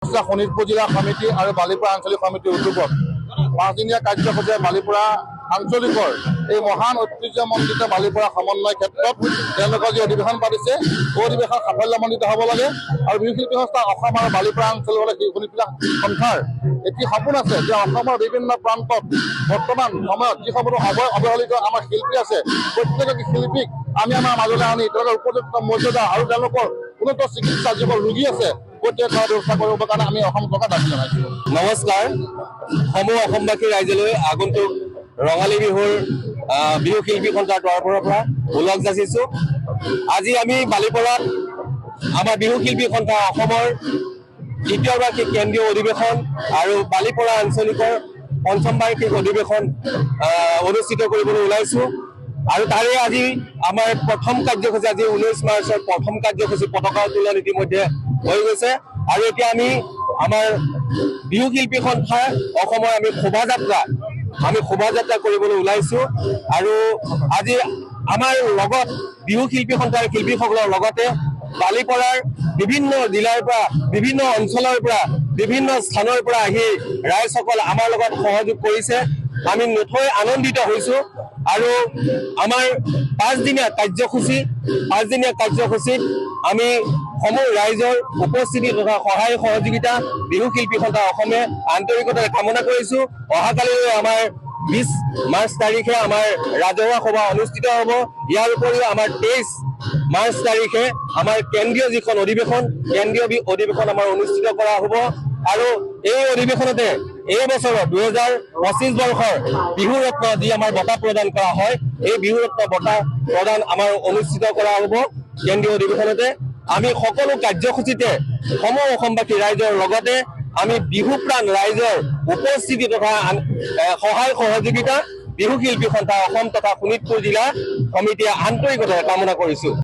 শোণিতপুৰ জিলা সমিতি আৰু বালিপৰা আঞ্চলিক সমিতিৰ উদ্যোগত 5 দিনীয়া কাৰ্যসূচীৰে বালিপৰা আঞ্চলিকৰ এই মহান ঐতিহ্যমণ্ডিত বালিপৰা সমন্বয় ক্ষেত্ৰত তেওঁলোকৰ যি অধিৱেশন পাতিছে এই অধিৱেশন সাফল্যমণ্ডিত হ'ব লাগে আৰু বিহু শিল্পী সংস্থা অসম আৰু বালিপৰা আঞ্চলিকৰ শিল্পী সন্থাৰ এটি সপোন আছে যে অসমৰ বিভিন্ন প্ৰান্তত বৰ্তমান সময়ত যিসমূহ অৱহেলিত আমাৰ শিল্পী আছে প্ৰত্যেক শিল্পীক আমি আমাৰ মাজলৈ আনি তেওঁলোকৰ উপযুক্ত মৰ্যাদা আৰু তেওঁলোকৰ উন্নত চিকিৎসা যিবোৰ ৰোগী আছে প্ৰত্যেক ব্যৱস্থা কৰিবৰ কাৰণে আমি অসম চৰকাৰক দাবী জনাইছোঁ। নমস্কাৰ, সমূহ অসমবাসী ৰাইজলৈ আগন্তুক ৰঙালী বিহুৰ বিহু শিল্পী সন্থাৰ তৰফৰ পৰা ওলগ যাচিছোঁ। আজি আমি বালিপৰাত আমাৰ বিহু শিল্পী সন্থা অসমৰ দ্বিতীয় বাৰ্ষিক কেন্দ্ৰীয় অধিৱেশন আৰু বালিপৰা আঞ্চলিকৰ পঞ্চম বাৰ্ষিক অধিৱেশন অনুষ্ঠিত কৰিবলৈ ওলাইছোঁ। আৰু তাৰে আজি আমাৰ প্ৰথম কাৰ্যসূচী, আজি 19 মাৰ্চৰ প্ৰথম কাৰ্যসূচী পতাকা উত্তোলন ইতিমধ্যে হৈ গৈছে। আৰু এতিয়া আমি আমাৰ বিহু শিল্পী সন্থা অসমৰ আমি শোভাযাত্ৰা কৰিবলৈ ওলাইছোঁ। আৰু আজি আমাৰ লগত বিহু শিল্পী সন্থাৰ শিল্পীসকলৰ লগতে বালিপৰাৰ বিভিন্ন জিলাৰ পৰা, বিভিন্ন অঞ্চলৰ পৰা, বিভিন্ন স্থানৰ পৰা আহি ৰাইজসকল আমাৰ লগত সহযোগ কৰিছে। আমি নথৈ আনন্দিত হৈছোঁ। আৰু আমাৰ 5 দিনীয়া কাৰ্যসূচীত আমি সমূহ ৰাইজৰ উপস্থিতি তথা সহায় সহযোগিতা বিহু শিল্পী সন্থা অসমে আন্তৰিকতাৰে কামনা কৰিছোঁ। অহাকালিলৈ আমাৰ 20 মাৰ্চ তাৰিখে আমাৰ ৰাজহুৱা সভা অনুষ্ঠিত হ'ব। ইয়াৰ উপৰিও আমাৰ 23 মাৰ্চ তাৰিখে আমাৰ কেন্দ্ৰীয় যিখন অধিৱেশন আমাৰ অনুষ্ঠিত কৰা হ'ব। আৰু এই অধিৱেশনতে এই বছৰৰ 2025 বৰ্ষৰ বিহু ৰত্ন যি আমাৰ বঁটা প্ৰদান কৰা হয়, এই বিহু ৰত্ন বঁটা প্ৰদান আমাৰ অনুষ্ঠিত কৰা হ'ব কেন্দ্ৰীয় অধিৱেশনতে। আমি সকলো কাৰ্যসূচীতে সমূহ অসমবাসী ৰাইজৰ লগতে আমি বিহুপ্ৰাণ ৰাইজৰ উপস্থিতি তথা সহায় সহযোগিতা বিহু শিল্পী সন্থা অসম তথা শোণিতপুৰ জিলা সমিতিয়ে আন্তৰিকতাৰে কামনা কৰিছোঁ।